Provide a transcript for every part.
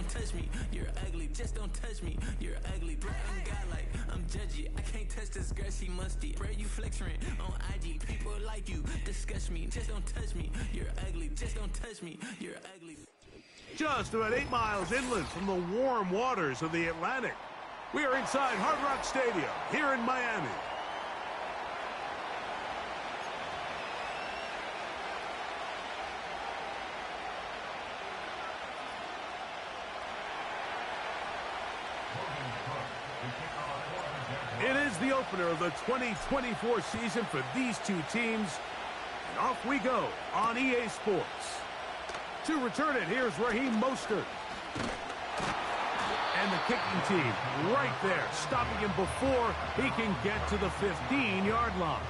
touch me. You're ugly, just don't touch me. You're ugly, blatant guy like I'm judgy. I can't touch this girl, she musty. Where you flexing on IG? People like you disgust me. Just don't touch me. You're ugly, just don't touch me. You're ugly. Just about 8 miles inland from the warm waters of the Atlantic, we are inside Hard Rock Stadium here in Miami. It is the opener of the 2024 season for these two teams. And off we go on EA Sports. To return it, here's Raheem Mostert. And the kicking team right there, stopping him before he can get to the 15-yard line.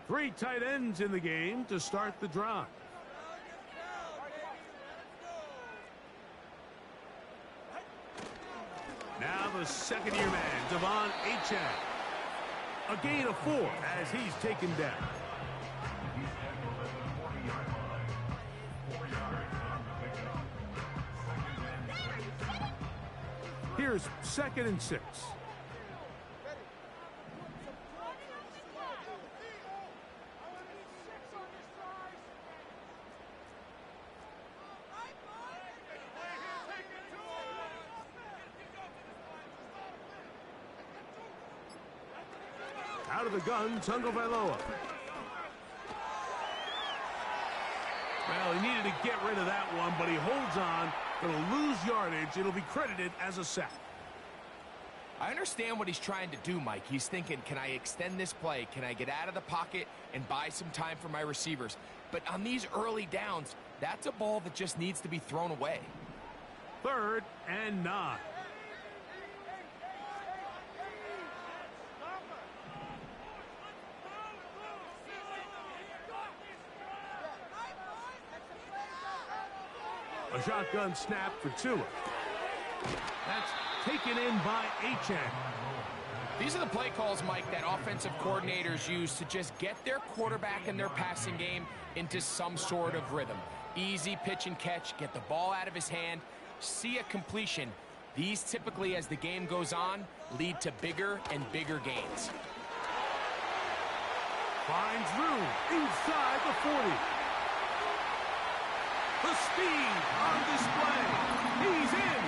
Three tight ends in the game to start the drive. Now the second-year man, Devon Achane. A gain of 4 as he's taken down. Here's 2nd and 6. Out of the gun, BYL-SteveOh. Well, he needed to get rid of that one, but he holds on. Going to lose yardage. It'll be credited as a sack. I understand what he's trying to do, Mike. He's thinking, can I extend this play? Can I get out of the pocket and buy some time for my receivers? But on these early downs, that's a ball that just needs to be thrown away. 3rd and 9. A shotgun snap for Tua. That's taken in by Achane. These are the play calls, Mike, that offensive coordinators use to just get their quarterback and their passing game into some sort of rhythm. Easy pitch and catch, get the ball out of his hand, see a completion. These typically, as the game goes on, lead to bigger and bigger gains. Finds room inside the 40. The speed on display. He's in.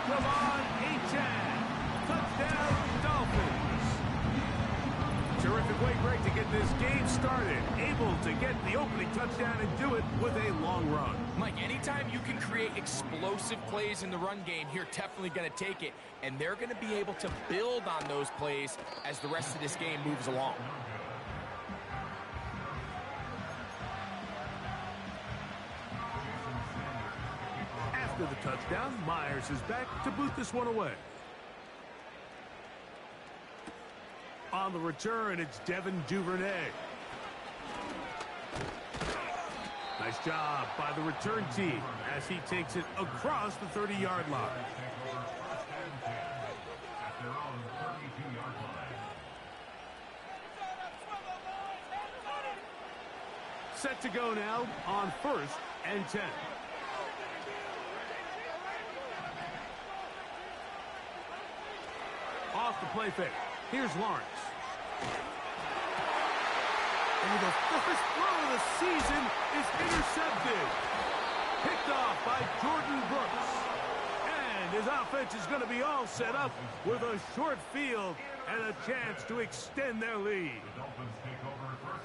Devon Achane. Touchdown, Dolphins. Terrific way, Greg, to get this game started. Able to get the opening touchdown and do it with a long run. Mike, anytime you can create explosive plays in the run game, you're definitely going to take it. And they're going to be able to build on those plays as the rest of this game moves along. After the touchdown, Myers is back to boot this one away. On the return, it's Devin Duvernay. Nice job by the return team as he takes it across the 30-yard line. Set to go now on 1st and 10. Off the play fake. Here's Lawrence. And the first throw of the season is intercepted. Picked off by Jordan Brooks. And his offense is going to be all set up with a short field and a chance to extend their lead.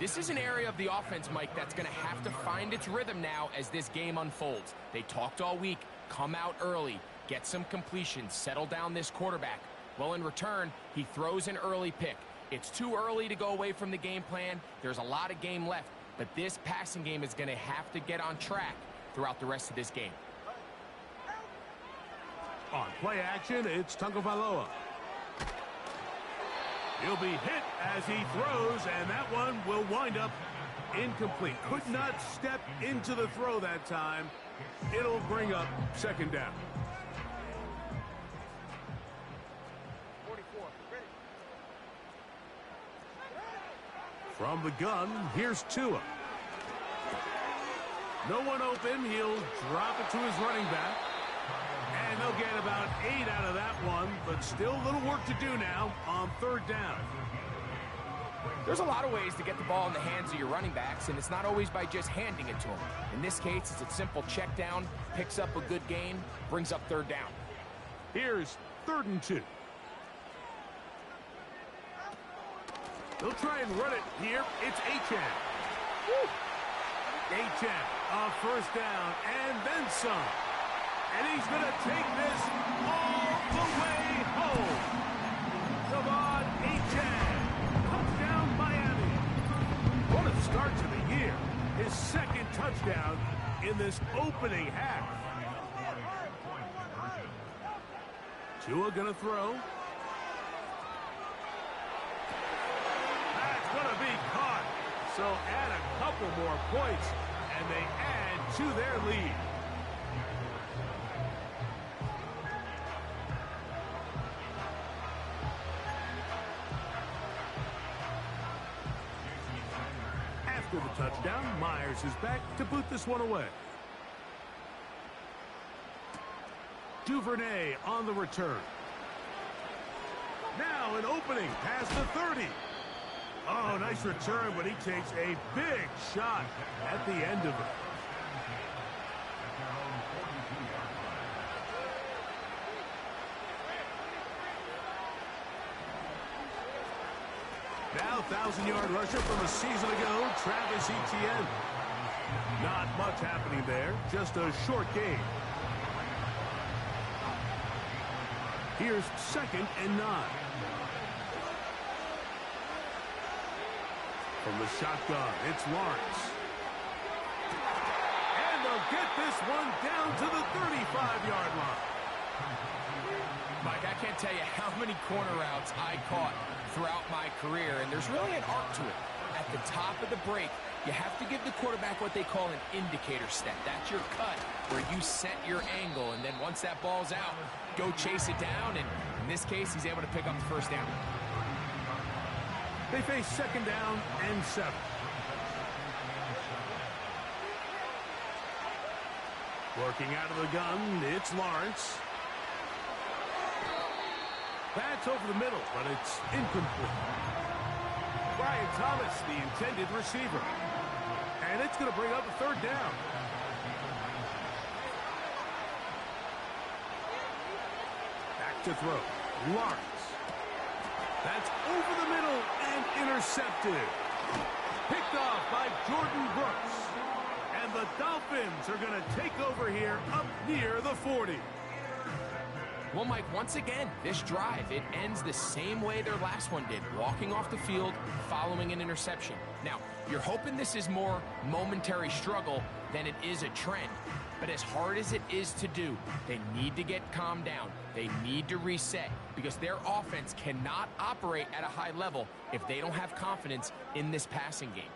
This is an area of the offense, Mike, that's going to have to find its rhythm now as this game unfolds. They talked all week, come out early, get some completions, settle down this quarterback. Well, in return, he throws an early pick. It's too early to go away from the game plan. There's a lot of game left, but this passing game is going to have to get on track throughout the rest of this game. On play action, it's BYL-SteveOh. He'll be hit as he throws, and that one will wind up incomplete. Could not step into the throw that time. It'll bring up second down. 44. Ready. From the gun, here's Tua. No one open. He'll drop it to his running back. And they'll get about 8 out of that one, but still a little work to do now on third down. There's a lot of ways to get the ball in the hands of your running backs, and it's not always by just handing it to them. In this case, it's a simple check down, picks up a good gain, brings up third down. Here's 3rd and 2. They'll try and run it here. It's Achane. Achane, a first down, and then some. And he's going to take this all the way home. Come on, Achane. Touchdown, Miami. What a start to the year. His 2nd touchdown in this opening half. Tua going to throw. That's going to be caught. So add a couple more points, and they add to their lead. After the touchdown, Myers is back to boot this one away. Duvernay on the return. Now an opening past the 30. Oh, nice return, but he takes a big shot at the end of it. Now 1,000-yard rusher from a season ago, Travis Etienne. Not much happening there, just a short game. Here's 2nd and 9. From the shotgun, it's Lawrence. And they'll get this one down to the 35-yard line. Mike, I can't tell you how many corner routes I caught throughout my career, and there's really an art to it. At the top of the break, you have to give the quarterback what they call an indicator step. That's your cut, where you set your angle, and then once that ball's out, go chase it down, and in this case, he's able to pick up the first down. They face 2nd down and 7. Working out of the gun, it's Lawrence. That's over the middle, but it's incomplete. Brian Thomas, the intended receiver. And it's going to bring up a 3rd down. Back to throw. Lawrence. That's over the middle and intercepted. Picked off by Jordan Brooks. And the Dolphins are going to take over here up near the 40. Well, Mike, once again, this drive, it ends the same way their last one did, walking off the field, following an interception. Now, you're hoping this is more momentary struggle than it is a trend. But as hard as it is to do, they need to get calmed down. They need to reset because their offense cannot operate at a high level if they don't have confidence in this passing game.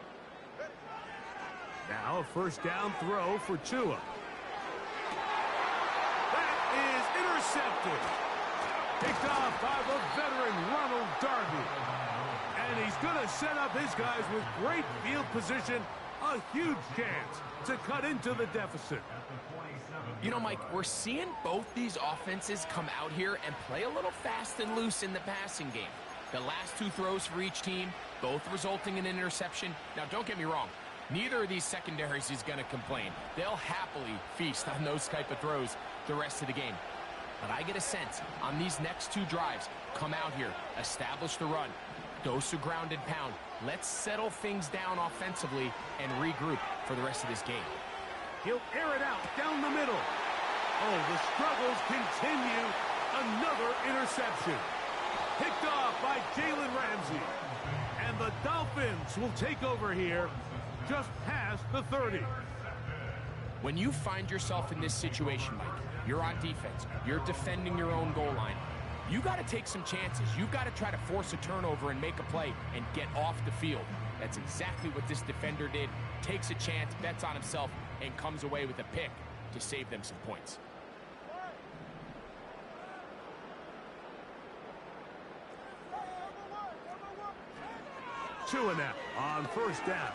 Now a first down throw for Tua. That is intercepted. Picked off by the veteran Ronald Darby. And he's going to set up his guys with great field position. A huge chance to cut into the deficit. You know, Mike, we're seeing both these offenses come out here and play a little fast and loose in the passing game. The last 2 throws for each team, both resulting in an interception. Now, don't get me wrong. Neither of these secondaries is going to complain. They'll happily feast on those type of throws the rest of the game. But I get a sense on these next 2 drives, come out here, establish the run, dose of ground and pound. Let's settle things down offensively and regroup for the rest of this game. He'll air it out down the middle. Oh, the struggles continue. Another interception. Picked off by Jalen Ramsey. And the Dolphins will take over here just past the 30. When you find yourself in this situation, Mike, you're on defense, you're defending your own goal line. You got to take some chances. You got to try to force a turnover and make a play and get off the field. That's exactly what this defender did. Takes a chance, bets on himself, and comes away with a pick to save them some points. Tua now on first down.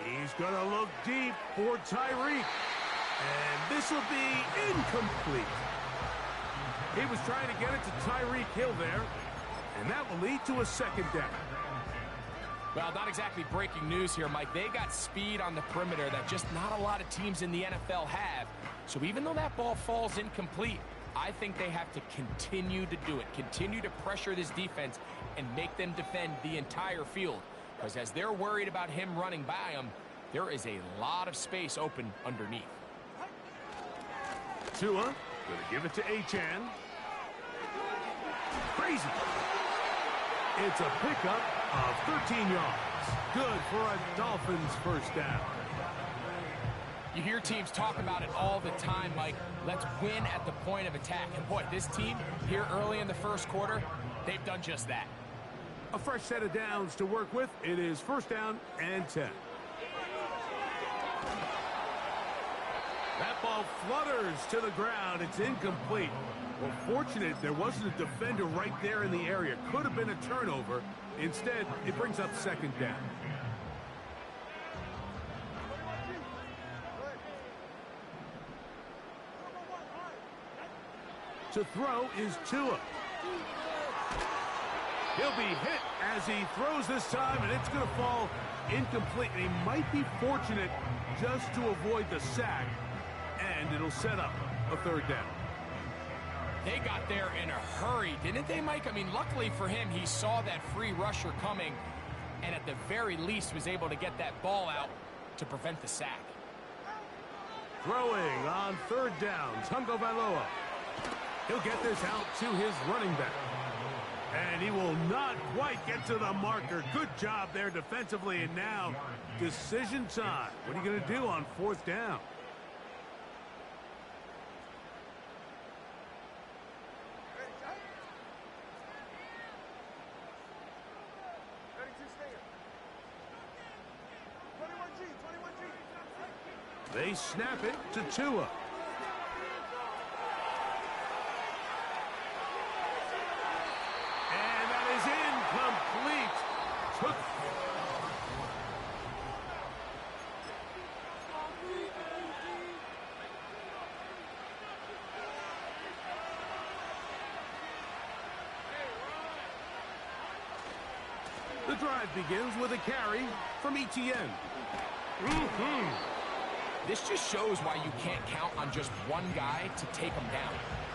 He's going to look deep for Tyreek. And this will be incomplete. He was trying to get it to Tyreek Hill there. And that will lead to a second down. Well, not exactly breaking news here, Mike. They got speed on the perimeter that just not a lot of teams in the NFL have. So even though that ball falls incomplete, I think they have to continue to do it. Continue to pressure this defense and make them defend the entire field. Because as they're worried about him running by them, there is a lot of space open underneath. Tua going to give it to Achane. Crazy. It's a pickup of 13 yards. Good for a Dolphins first down. You hear teams talk about it all the time, Mike. Let's win at the point of attack. And boy, this team here early in the first quarter, they've done just that. A fresh set of downs to work with. It is first down and 10. That ball flutters to the ground. It's incomplete. Well, fortunate there wasn't a defender right there in the area. Could have been a turnover. Instead, it brings up second down. To throw is Tua. He'll be hit as he throws this time, and it's going to fall incomplete. And he might be fortunate just to avoid the sack, and it'll set up a third down. They got there in a hurry, didn't they, Mike? I mean, luckily for him, he saw that free rusher coming, and at the very least was able to get that ball out to prevent the sack. Throwing on third down, BYL-SteveOh. He'll get this out to his running back. And he will not quite get to the marker. Good job there defensively, and now decision time. What are you going to do on fourth down? They snap it to Tua. And that is incomplete. The drive begins with a carry from Etienne. This just shows why you can't count on just one guy to take him down.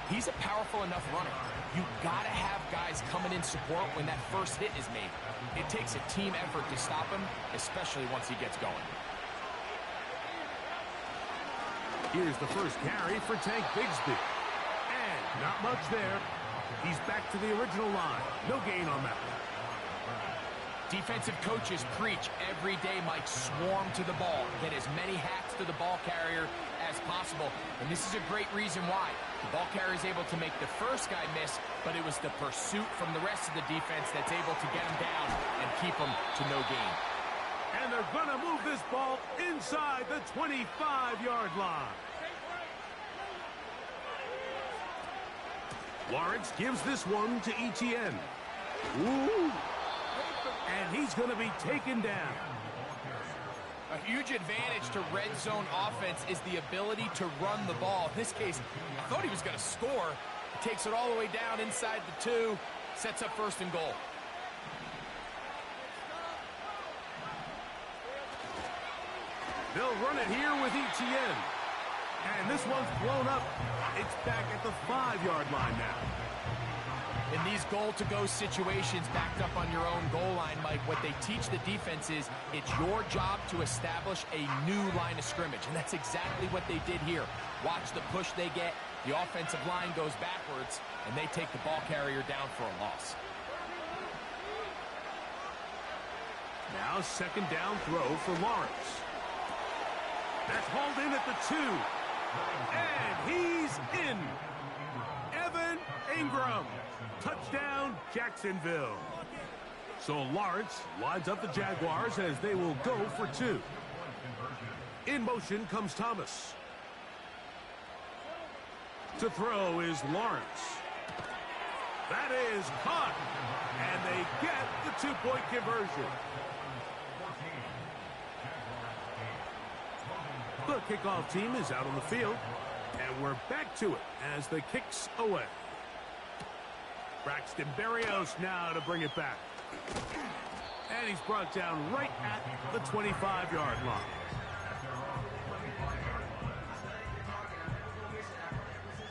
He's a powerful enough runner. You gotta have guys coming in support when that first hit is made. It takes a team effort to stop him, especially once he gets going. Here's the first carry for Tank Bigsby. And not much there. He's back to the original line. No gain on that one. Defensive coaches preach every day, Mike, swarm to the ball. Get as many hacks to the ball carrier as possible. And this is a great reason why. The ball carrier is able to make the first guy miss, but it was the pursuit from the rest of the defense that's able to get him down and keep him to no gain. And they're going to move this ball inside the 25-yard line. Lawrence gives this one to Etienne. Ooh. And he's going to be taken down. A huge advantage to red zone offense is the ability to run the ball. In this case, I thought he was going to score. He takes it all the way down inside the 2, sets up first and goal. They'll run it here with Etienne. And this one's blown up. It's back at the 5-yard line now. In these goal-to-go situations backed up on your own goal line, Mike, what they teach the defense is it's your job to establish a new line of scrimmage, and that's exactly what they did here. Watch the push they get. The offensive line goes backwards, and they take the ball carrier down for a loss. Now second down throw for Lawrence. That's hauled in at the 2. And he's in. Evan Ingram. scrum. Touchdown, Jacksonville. So Lawrence lines up the Jaguars as they will go for 2. In motion comes Thomas. To throw is Lawrence. That is caught. And they get the 2-point conversion. The kickoff team is out on the field. And we're back to it as the kick's away. Braxton Berrios now to bring it back. And he's brought down right at the 25-yard line.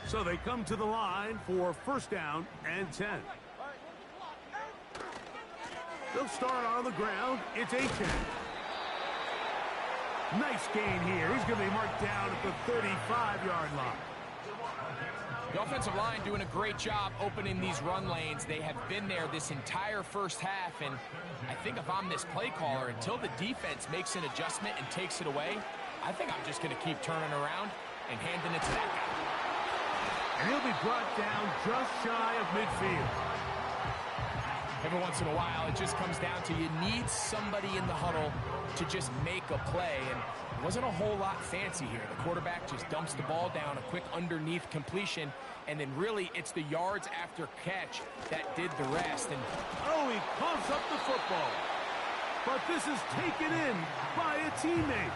So they come to the line for 1st down and 10. They'll start on the ground. It's Achane. Nice gain here. He's going to be marked down at the 35-yard line. The offensive line doing a great job opening these run lanes. They have been there this entire first half, and I think if I'm this play caller, until the defense makes an adjustment and takes it away, I think I'm just going to keep turning around and handing it to that guy. And he'll be brought down just shy of midfield. Every once in a while, it just comes down to you need somebody in the huddle to just make a play, and it wasn't a whole lot fancy here. The quarterback just dumps the ball down, a quick underneath completion, and then really it's the yards after catch that did the rest. And oh, he pumps up the football. But this is taken in by a teammate.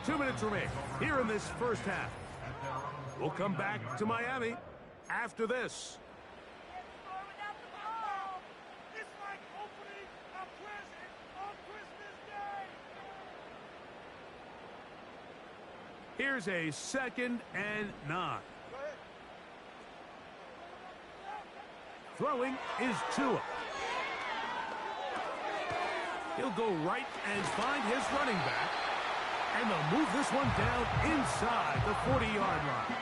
2 minutes remain here in this first half. We'll come back to Miami after this. Here's a 2nd and 9. Throwing is Tua. He'll go right and find his running back. And they'll move this one down inside the 40-yard line.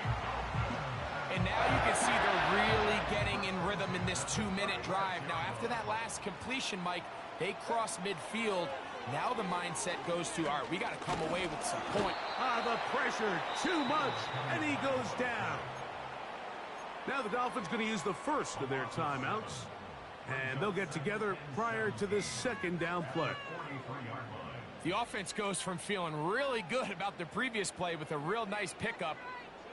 And now you can see they're really getting in rhythm in this 2-minute drive. Now, after that last completion, Mike, they cross midfield. Now the mindset goes to, all right, we got to come away with some point. The pressure, too much, and he goes down. Now the Dolphins going to use the first of their timeouts, and they'll get together prior to this 2nd down play. The offense goes from feeling really good about the previous play with a real nice pickup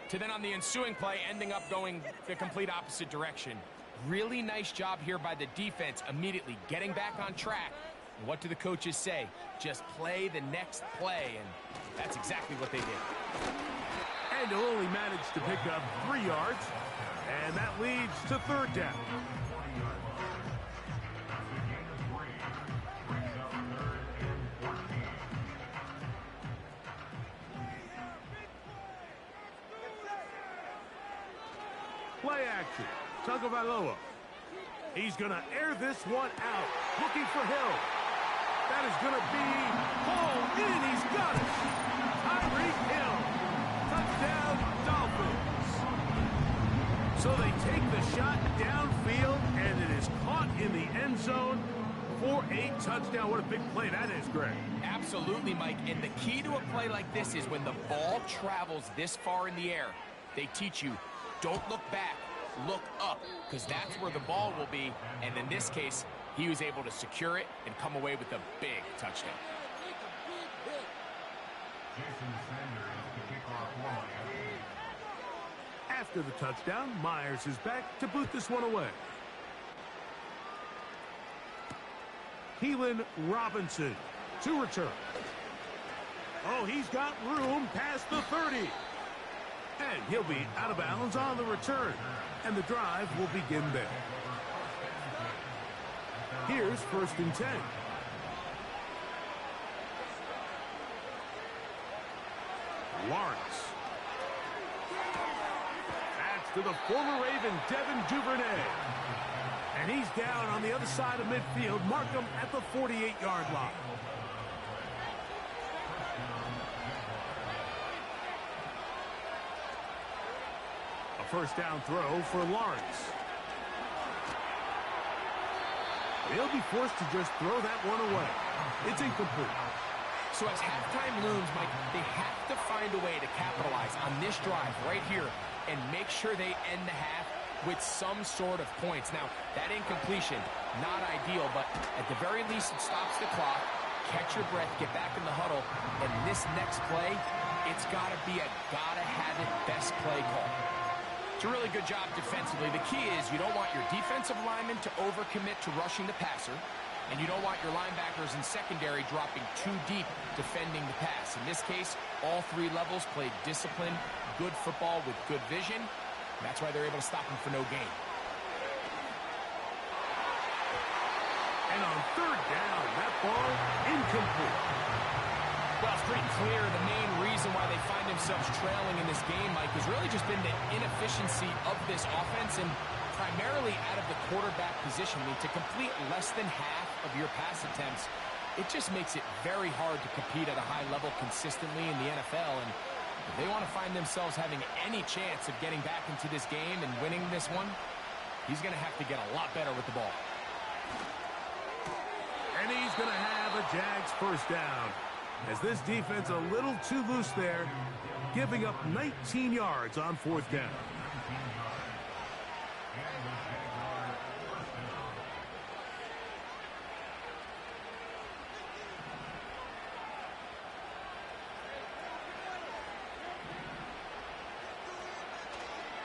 to then on the ensuing play ending up going the complete opposite direction. Really nice job here by the defense immediately getting back on track. And what do the coaches say? Just play the next play, and that's exactly what they did. And he'll only manage to pick up 3 yards, and that leads to 3rd down. Play action. Tagovailoa. He's going to air this one out. Looking for Hill. That is going to be hauled in. He's got it. Tyreek Hill. Touchdown, Dolphins. So they take the shot downfield, and it is caught in the end zone for a touchdown. What a big play that is, Greg. Absolutely, Mike. And the key to a play like this is when the ball travels this far in the air, they teach you, don't look back, look up, because that's where the ball will be. And in this case, he was able to secure it and come away with a big touchdown. After the touchdown, Myers is back to boot this one away. Keelan Robinson to return. Oh, he's got room past the 30. And he'll be out of bounds on the return. And the drive will begin there. Here's 1st and 10. Lawrence. That's to the former Raven, Devin Duvernay. And he's down on the other side of midfield. Mark him at the 48-yard line. A 1st down throw for Lawrence. He'll be forced to just throw that one away. It's incomplete. So as halftime looms, Mike, they have to find a way to capitalize on this this drive right here and make sure they end the half with some sort of points. Now, that incompletion, not ideal, but at the very least, it stops the clock. Catch your breath, get back in the huddle, and this next play, it's got to be a gotta-have-it best play call. It's a really good job defensively. The key is you don't want your defensive linemen to overcommit to rushing the passer, and you don't want your linebackers in secondary dropping too deep defending the pass. In this case, all three levels played disciplined, good football with good vision. That's why they're able to stop him for no gain. And on third down, that ball incomplete. Well, it's pretty clear the main reason why they find themselves trailing in this game, Mike, has really just been the inefficiency of this offense and primarily out of the quarterback position. I mean, to complete less than half of your pass attempts, it just makes it very hard to compete at a high level consistently in the NFL. And if they want to find themselves having any chance of getting back into this game and winning this one, he's going to have to get a lot better with the ball. And he's going to have a Jags first down. As this defense a little too loose there, giving up 19 yards on fourth down.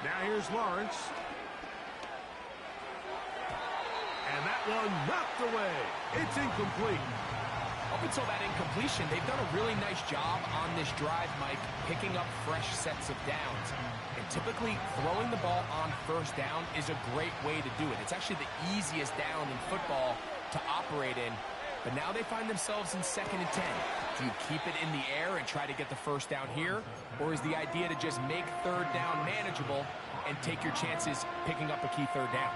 Now here's Lawrence. And that one knocked away. It's incomplete. Up until that incompletion, they've done a really nice job on this drive, Mike, picking up fresh sets of downs. And typically, throwing the ball on first down is a great way to do it. It's actually the easiest down in football to operate in. But now they find themselves in 2nd and 10. Do you keep it in the air and try to get the first down here? Or is the idea to just make third down manageable and take your chances picking up a key third down?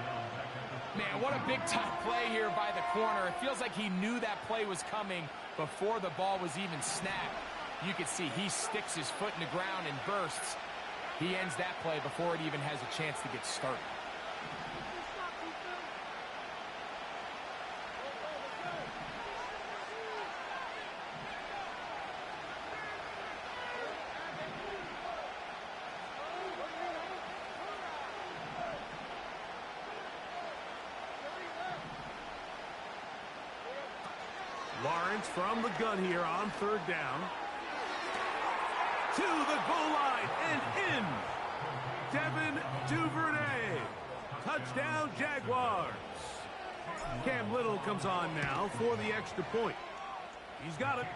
Man, what a big-time play here by the corner. It feels like he knew that play was coming before the ball was even snapped. You can see he sticks his foot in the ground and bursts. He ends that play before it even has a chance to get started. Lawrence from the gun here on third down. To the goal line and in. Devin Duvernay. Touchdown, Jaguars. Cam Little comes on now for the extra point. He's got it.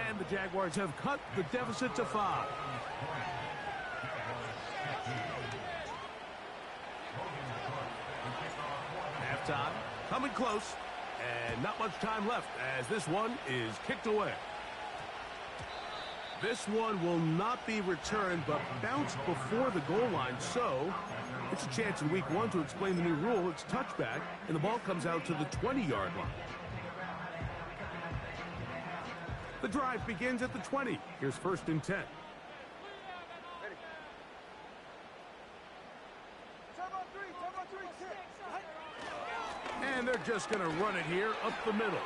And the Jaguars have cut the deficit to 5. Halftime coming close. And not much time left as this one is kicked away. This one will not be returned but bounced before the goal line. So it's a chance in week 1 to explain the new rule. It's touchback and the ball comes out to the 20-yard line. The drive begins at the 20. Here's 1st and 10. And they're just going to run it here up the middle.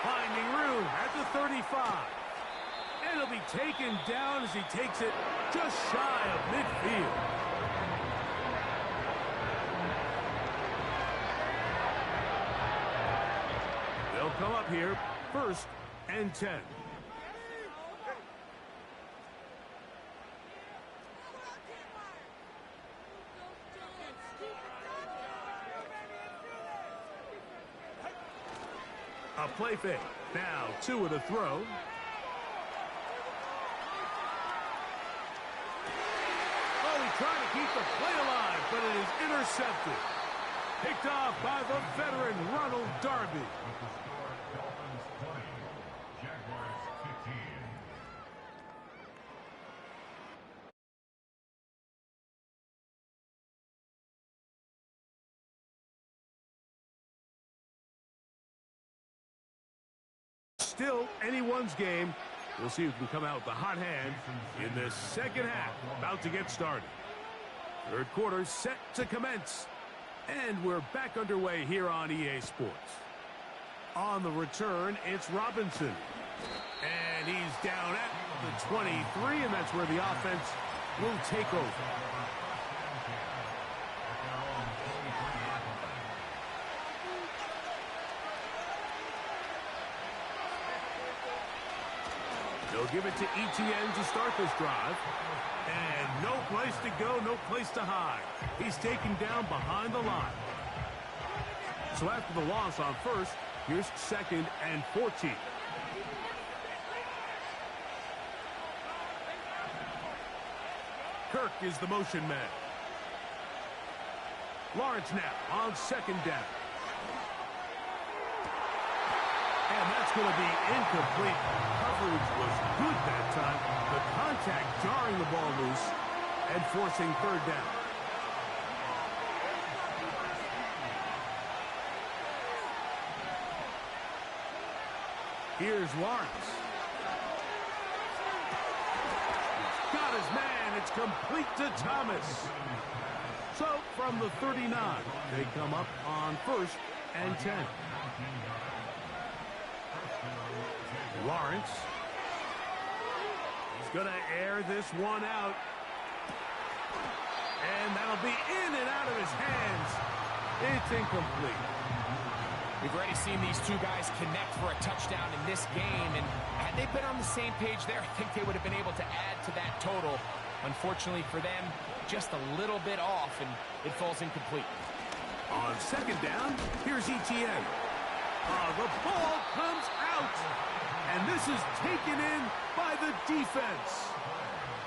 Finding room at the 35. And it'll be taken down as he takes it just shy of midfield. They'll come up here 1st and 10. A play fake. Now 2 at a throw. Oh, he's trying to keep the play alive, but it is intercepted. Picked off by the veteran Ronald Darby. Still anyone's game. We'll see who can come out with the hot hand in this second half. About to get started. Third quarter set to commence. And we're back underway here on EA Sports. On the return, it's Robinson. And And he's down at the 23, and that's where the offense will take over. They'll give it to ETN to start this drive. And no place to go, no place to hide. He's taken down behind the line. So after the loss on first, here's 2nd and 14. Kirk is the motion man. Lawrence now on 2nd down. And that's going to be incomplete. Coverage was good that time. The contact jarring the ball loose and forcing 3rd down. Here's Lawrence. Got his man. It's complete to Thomas. So from the 39, they come up on 1st and 10. Lawrence. He's going to air this one out. And that'll be in and out of his hands. It's incomplete. We've already seen these two guys connect for a touchdown in this game, and had they been on the same page there, I think they would have been able to add to that total. Unfortunately for them, just a little bit off, and it falls incomplete. On 2nd down, here's ETN. The ball comes out, and this is taken in by the defense.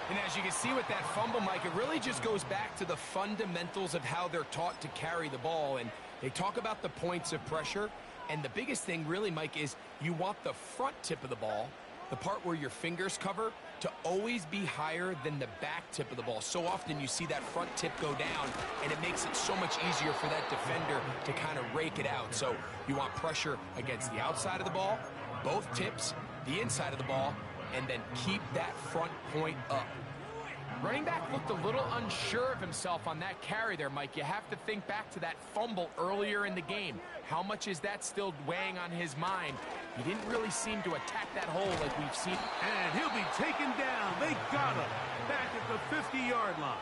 And as you can see with that fumble, Mike, it really just goes back to the fundamentals of how they're taught to carry the ball. And they talk about the points of pressure. And the biggest thing really, Mike, is you want the front tip of the ball, the part where your fingers cover, to always be higher than the back tip of the ball. So often you see that front tip go down, and it makes it so much easier for that defender to kind of rake it out. So you want pressure against the outside of the ball, both tips, the inside of the ball, and then keep that front point up. Running back looked a little unsure of himself on that carry there, Mike. You have to think back to that fumble earlier in the game. How much is that still weighing on his mind? He didn't really seem to attack that hole like we've seen. And he'll be taken down. They got him back at the 50-yard line.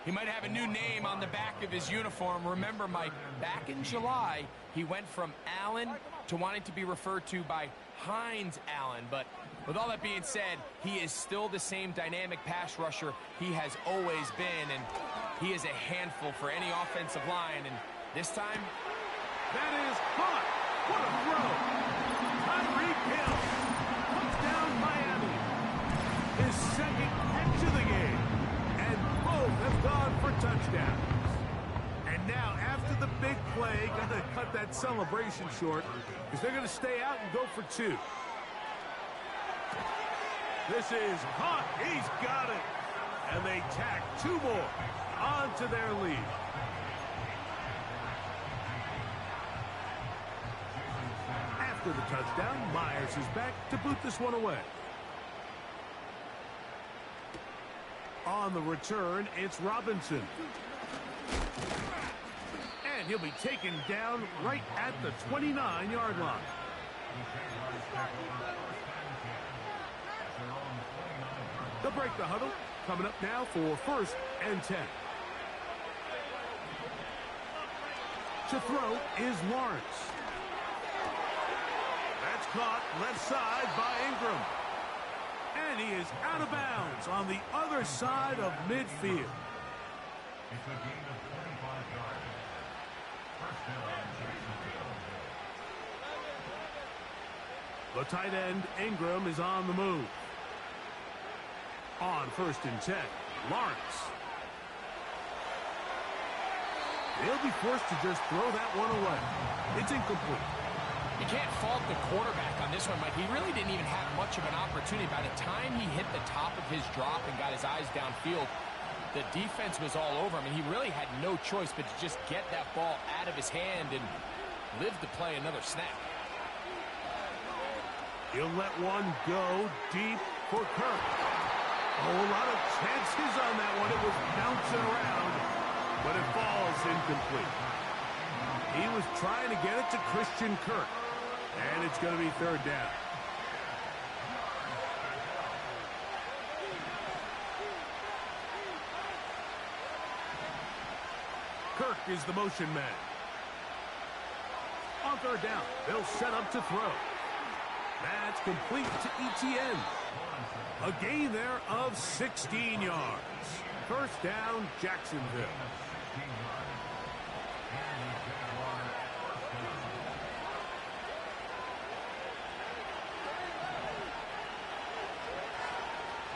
He might have a new name on the back of his uniform. Remember, Mike, back in July, he went from Allen to wanting to be referred to by Hines Allen. But with all that being said, he is still the same dynamic pass rusher he has always been, and he is a handful for any offensive line. And this time, that is caught. What a throw. Tyreek Hill. Touchdown, Miami. His 2nd catch of the game. And both have gone for touchdowns. And now, after the big play, got to cut that celebration short because they're going to stay out and go for 2. This is caught. He's got it. And they tack 2 more onto their lead. After the touchdown, Myers is back to boot this one away. On the return, it's Robinson. And he'll be taken down right at the 29-yard line. They'll break the huddle. Coming up now for 1st and 10. To throw is Lawrence. That's caught left side by Ingram. And he is out of bounds on the other side of midfield. It's a gain of 25 yards. First down, the tight end, Ingram, is on the move. On 1st and 10, Lawrence. They'll be forced to just throw that one away. It's incomplete. You can't fault the quarterback on this one, Mike. He really didn't even have much of an opportunity. By the time he hit the top of his drop and got his eyes downfield, the defense was all over him, and he really had no choice but to just get that ball out of his hand and live to play another snap. He'll let one go deep for Kirk. A whole lot of chances on that one. It was bouncing around, but it falls incomplete. He was trying to get it to Christian Kirk, and it's going to be 3rd down. Kirk is the motion man. On third down, they'll set up to throw. That's complete to Etienne. A gain there of 16 yards. First down, Jacksonville.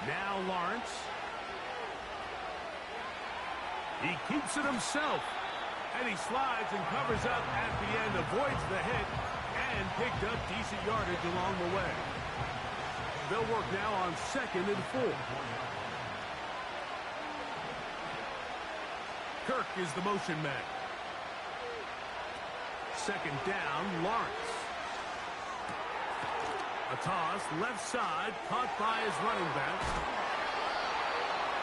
Now Lawrence. He keeps it himself. And he slides and covers up at the end, avoids the hit, and picked up decent yardage along the way. They'll work now on 2nd and 4. Kirk is the motion man. Second down, Lawrence. A toss, left side, caught by his running back.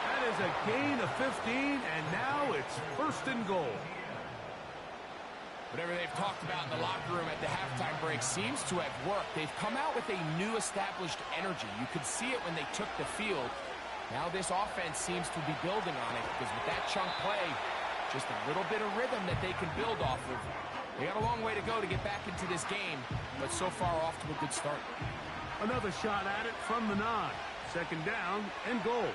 That is a gain of 15, and now it's 1st and goal. Whatever they've talked about in the locker room at the halftime break seems to have worked. They've come out with a new established energy. You could see it when they took the field. Now this offense seems to be building on it because with that chunk play, just a little bit of rhythm that they can build off of. They got a long way to go to get back into this game, but so far off to a good start. Another shot at it from the 9. Second down and goal.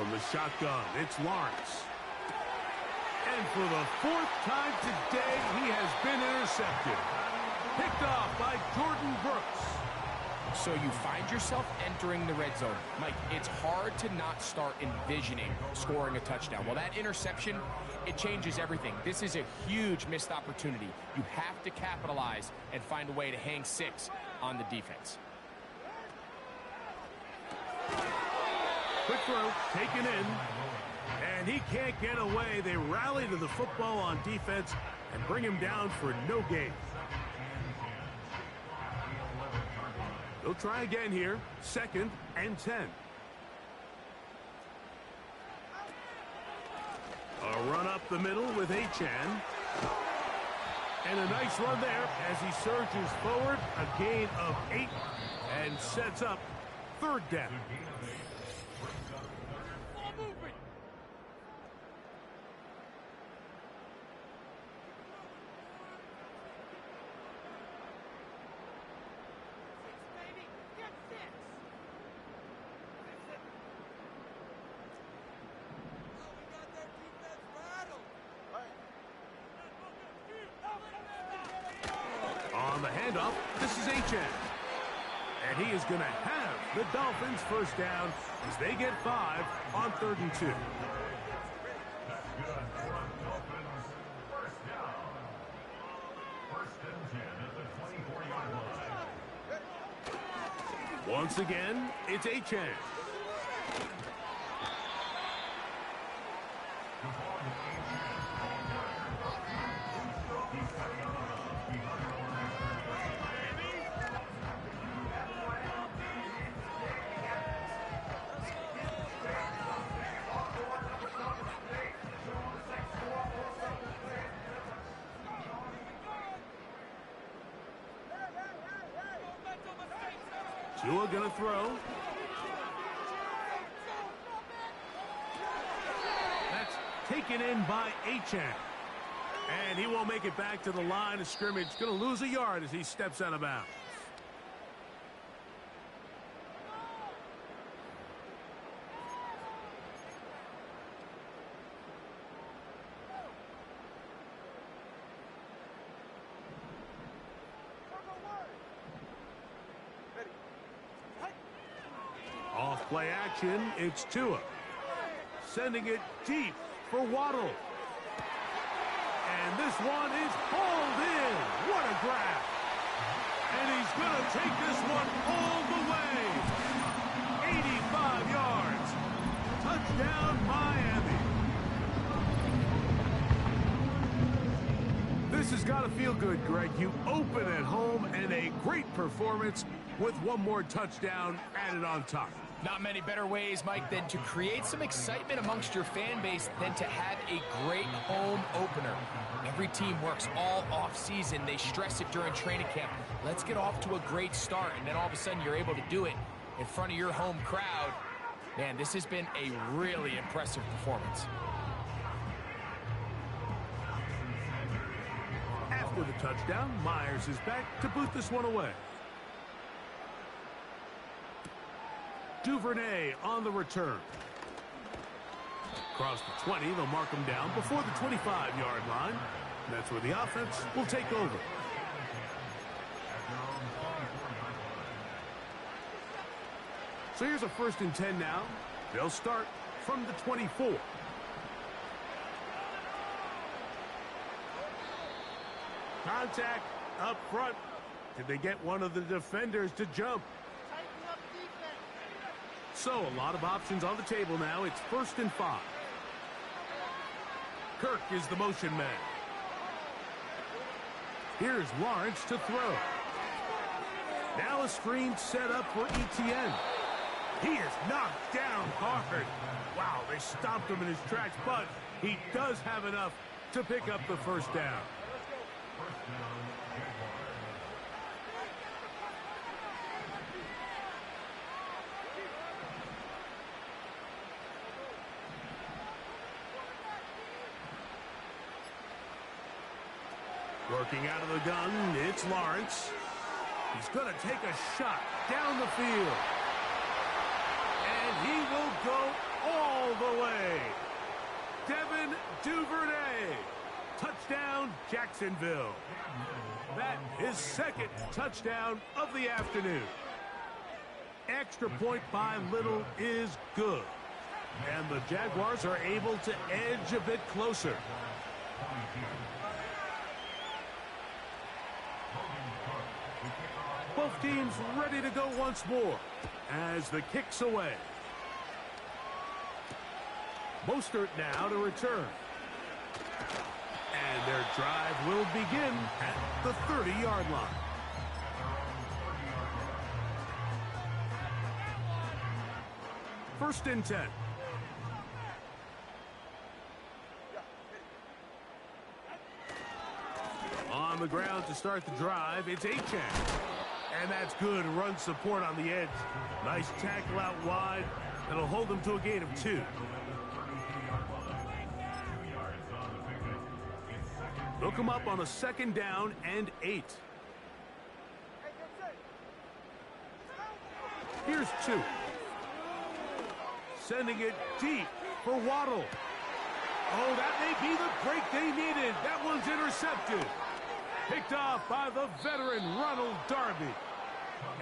From the shotgun, it's Lawrence. And for the 4th time today, he has been intercepted. Picked off by Jordan Brooks. So you find yourself entering the red zone. Mike, it's hard to not start envisioning scoring a touchdown. Well, that interception, it changes everything. This is a huge missed opportunity. You have to capitalize and find a way to hang 6 on the defense. Quick throw, taken in. And he can't get away. They rally to the football on defense and bring him down for no gain. They'll try again here. 2nd and 10. A run up the middle with Achane. And a nice run there as he surges forward. A gain of 8 and sets up 3rd down. On the handoff, this is Achane. And he is going to have the Dolphins first down as they get 5 on 3rd and 2. Once again, it's Achane. Tua gonna throw. That's taken in by Achane. And he won't make it back to the line of scrimmage. Gonna lose a yard as he steps out of bounds. Off play action, it's Tua. Sending it deep for Waddle. And this one is hauled in. What a grab. And he's going to take this one all the way. 85 yards. Touchdown, Miami. This has got to feel good, Greg. You open at home and a great performance with one more touchdown added on top. Not many better ways, Mike, than to create some excitement amongst your fan base than to have a great home opener. Every team works all off-season. They stress it during training camp. Let's get off to a great start, and then all of a sudden you're able to do it in front of your home crowd. Man, this has been a really impressive performance. with a touchdown. Myers is back to boot this one away. Duvernay on the return. Across the 20, they'll mark him down before the 25-yard line. That's where the offense will take over. So here's a 1st and 10 now. They'll start from the 24. Contact up front. Did they get one of the defenders to jump? So a lot of options on the table now. It's 1st and 5. Kirk is the motion man. Here's Lawrence to throw. Now a screen set up for Etienne. He is knocked down hard. Wow, they stopped him in his tracks, but he does have enough to pick up the 1st down. Working out of the gun, it's Lawrence. He's going to take a shot down the field. And he will go all the way. Devin Duvernay. Touchdown, Jacksonville. That is 2nd touchdown of the afternoon. Extra point by Little is good. And the Jaguars are able to edge a bit closer. Both teams ready to go once more as the kick's away. Mostert now to return. And their drive will begin at the 30-yard line. First and 10. On the ground to start the drive, it's Etienne. And that's good run support on the edge. Nice tackle out wide. That'll hold them to a gain of 2. They'll come up on a 2nd down and 8. Here's 2. Sending it deep for Waddle. Oh, that may be the break they needed. That one's intercepted. Picked off by the veteran Ronald Darby.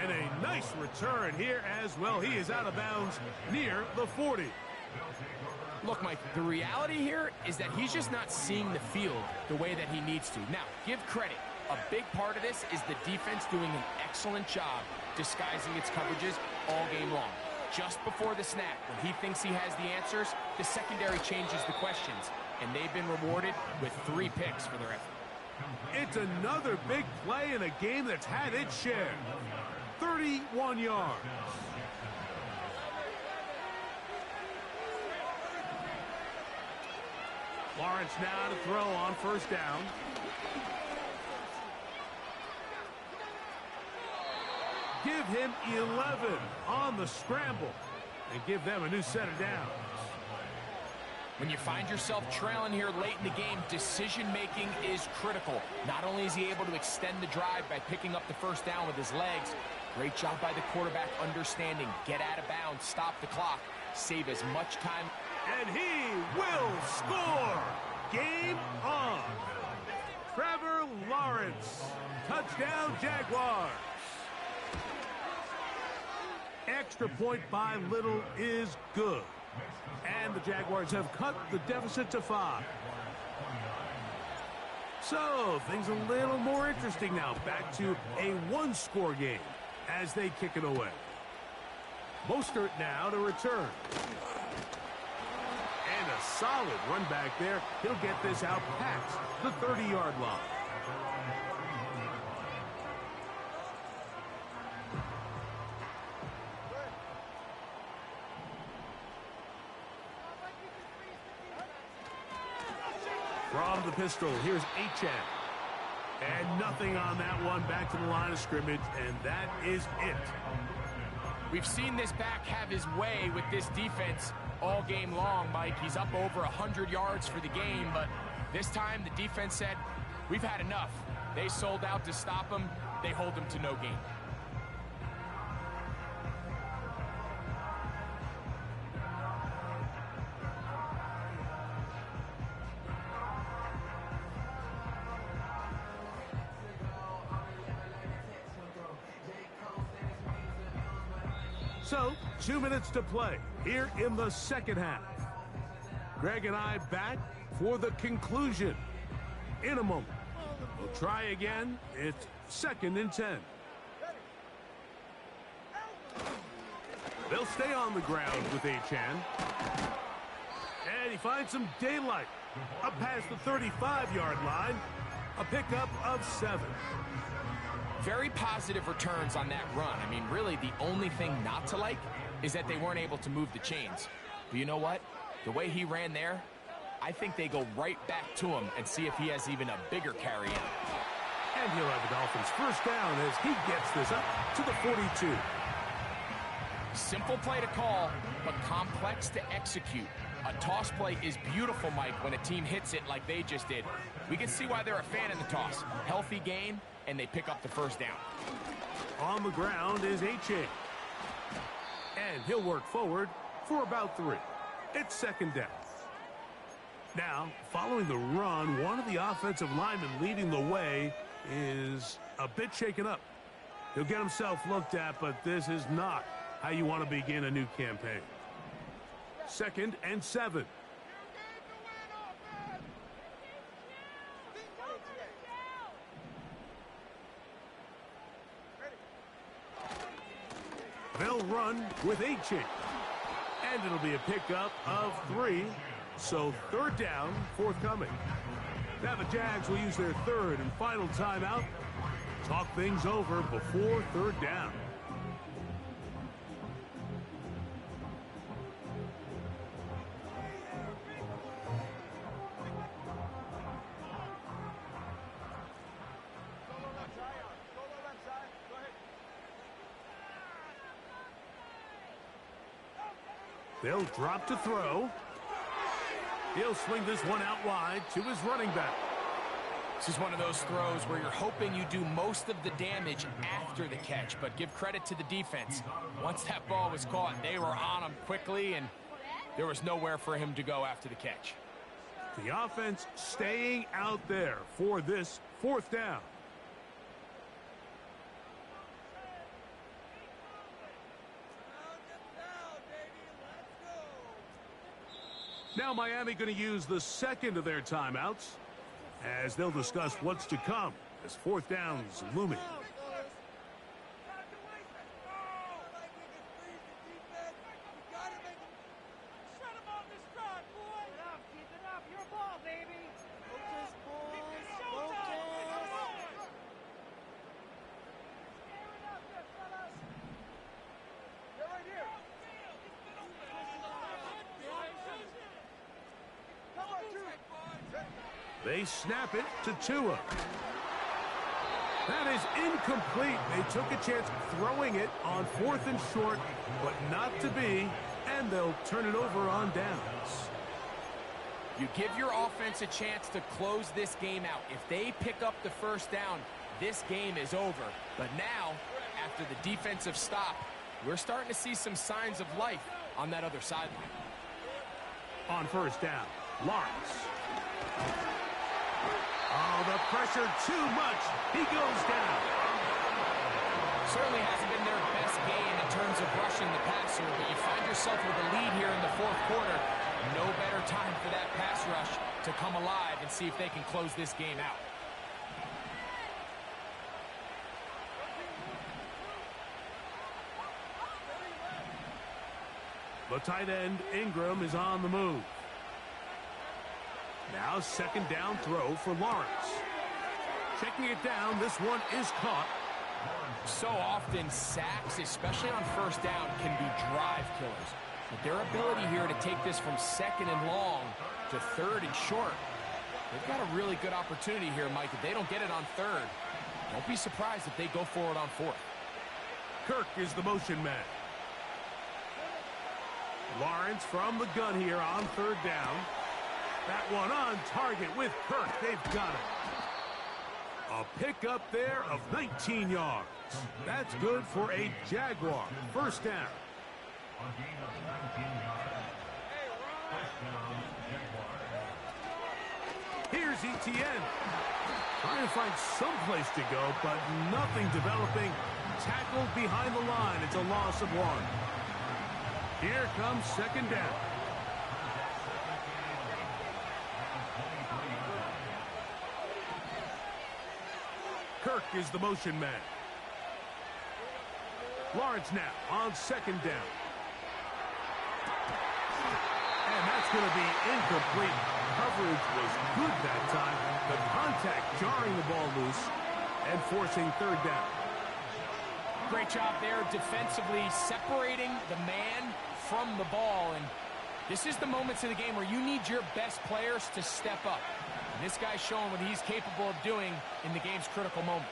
And a nice return here as well. He is out of bounds near the 40. Look, Mike, the reality here is that he's just not seeing the field the way that he needs to. Now, give credit. A big part of this is the defense doing an excellent job disguising its coverages all game long. Just before the snap, when he thinks he has the answers, the secondary changes the questions, and they've been rewarded with 3 picks for their effort. It's another big play in a game that's had its share. 31 yards. Lawrence now to throw on 1st down. Give him 11 on the scramble and give them a new set of downs. When you find yourself trailing here late in the game, decision-making is critical. Not only is he able to extend the drive by picking up the 1st down with his legs, great job by the quarterback understanding, get out of bounds, stop the clock, save as much time. And he will score! Game on! Trevor Lawrence, touchdown Jaguars! Extra point by Little is good. And the Jaguars have cut the deficit to 5. So, things a little more interesting now. Back to a 1-score game as they kick it away. Mostert now to return. And a solid run back there. He'll get this out past the 30-yard line. From the pistol, here's Etienne. And nothing on that one. Back to the line of scrimmage, and that is it. We've seen this back have his way with this defense all game long, Mike. He's up over 100 yards for the game, but this time the defense said, we've had enough. They sold out to stop him. They hold him to no gain. So, 2 minutes to play here in the second half. Greg and I back for the conclusion in a moment. We'll try again. It's 2nd and 10. They'll stay on the ground with Achan. And he finds some daylight. Up past the 35-yard line. A pickup of 7. Very positive returns on that run. I mean, really, the only thing not to like is that they weren't able to move the chains. But you know what? The way he ran there, I think they go right back to him and see if he has even a bigger carry in. And he'll have the Dolphins first down as he gets this up to the 42. Simple play to call, but complex to execute. A toss play is beautiful, Mike, when a team hits it like they just did. We can see why they're a fan in the toss. Healthy gain, and they pick up the first down. On the ground is Achan. And he'll work forward for about 3. It's 2nd down. Now, following the run, one of the offensive linemen leading the way is a bit shaken up. He'll get himself looked at, but this is not how you want to begin a new campaign. 2nd and 7. They'll run with Achan. And it'll be a pickup of 3. So 3rd down, forthcoming. Now the Jags will use their 3rd and final timeout. Talk things over before 3rd down. They'll drop to throw. He'll swing this one out wide to his running back. This is one of those throws where you're hoping you do most of the damage after the catch, but give credit to the defense. Once that ball was caught, they were on him quickly, and there was nowhere for him to go after the catch. The offense staying out there for this 4th down. Now Miami going to use the 2nd of their timeouts as they'll discuss what's to come as 4th down's looming. They snap it to Tua. That is incomplete. They took a chance throwing it on 4th and short, but not to be, and they'll turn it over on downs. You give your offense a chance to close this game out. If they pick up the first down, this game is over. But now, after the defensive stop, we're starting to see some signs of life on that other sideline. On 1st down, Lawrence. Oh, the pressure too much. He goes down. Certainly hasn't been their best game in terms of rushing the passer, but you find yourself with a lead here in the 4th quarter. No better time for that pass rush to come alive and see if they can close this game out. The tight end, Ingram, is on the move. Now 2nd down throw for Lawrence. Checking it down, this one is caught. So often sacks, especially on 1st down, can be drive killers. But their ability here to take this from 2nd and long to 3rd and short, they've got a really good opportunity here, Mike. If they don't get it on 3rd, don't be surprised if they go for it on 4th. Kirk is the motion man. Lawrence from the gun here on 3rd down. That one on target with Kirk. They've got it. A pickup there of 19 yards. That's good for a Jaguar first down. A gain of 19 yards. First down, Jaguars. Here's Etienne. Trying to find some place to go, but nothing developing. Tackled behind the line. It's a loss of 1. Here comes second down. Kirk is the motion man. Lawrence now on second down. And that's going to be incomplete. Coverage was good that time. The contact jarring the ball loose and forcing third down. Great job there defensively, separating the man from the ball. And this is the moments of the game where you need your best players to step up. And this guy's showing what he's capable of doing in the game's critical moment.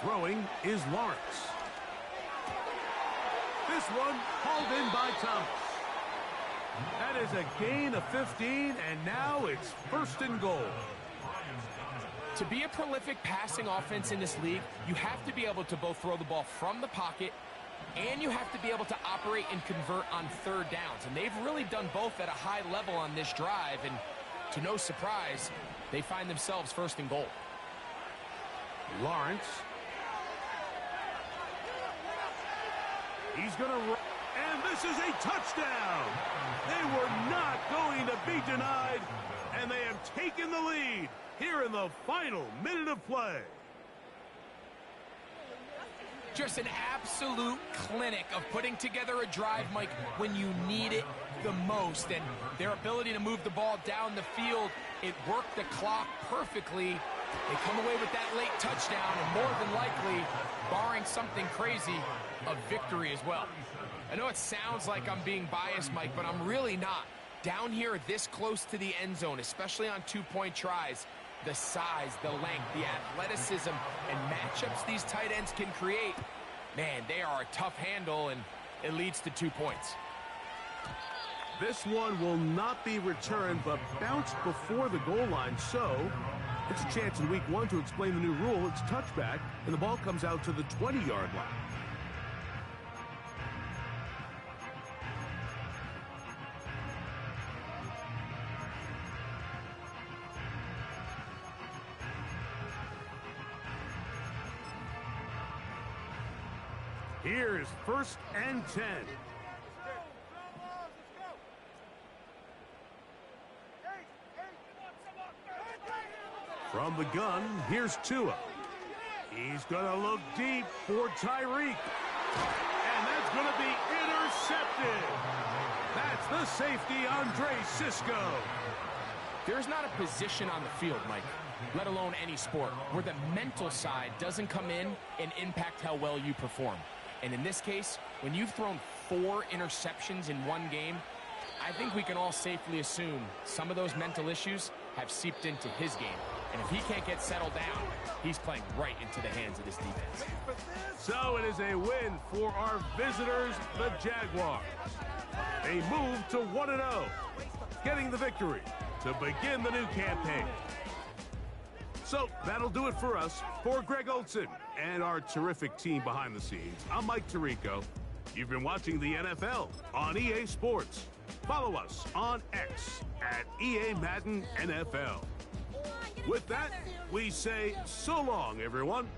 Throwing is Lawrence. This one hauled in by Thomas. That is a gain of 15, and now it's first and goal. To be a prolific passing offense in this league, you have to be able to both throw the ball from the pocket and you have to be able to operate and convert on third downs. And they've really done both at a high level on this drive. And to no surprise, they find themselves first and goal. Lawrence. He's going to run. And this is a touchdown. They were not going to be denied. And they have taken the lead here in the final minute of play. Just an absolute clinic of putting together a drive, Mike, when you need it the most. And their ability to move the ball down the field, it worked the clock perfectly. They come away with that late touchdown, and more than likely, barring something crazy, a victory as well. I know it sounds like I'm being biased, Mike, but I'm really not. Down here this close to the end zone, especially on two-point tries, the size, the length, the athleticism, and matchups these tight ends can create, man, they are a tough handle, and it leads to 2 points. This one will not be returned, but bounced before the goal line, so it's a chance in week 1 to explain the new rule. It's touchback, and the ball comes out to the 20-yard line. Here's first and 10. From the gun, here's Tua. He's going to look deep for Tyreek. And that's going to be intercepted. That's the safety, Andre Cisco. There's not a position on the field, Mike, let alone any sport, where the mental side doesn't come in and impact how well you perform. And in this case, when you've thrown 4 interceptions in one game, I think we can all safely assume some of those mental issues have seeped into his game. And if he can't get settled down, he's playing right into the hands of this defense. So it is a win for our visitors, the Jaguars. They move to 1-0, getting the victory to begin the new campaign. So that'll do it for us. For Greg Olson and our terrific team behind the scenes, I'm Mike Tirico. You've been watching the NFL on EA Sports. Follow us on X at EA Madden NFL. With that, we say so long, everyone.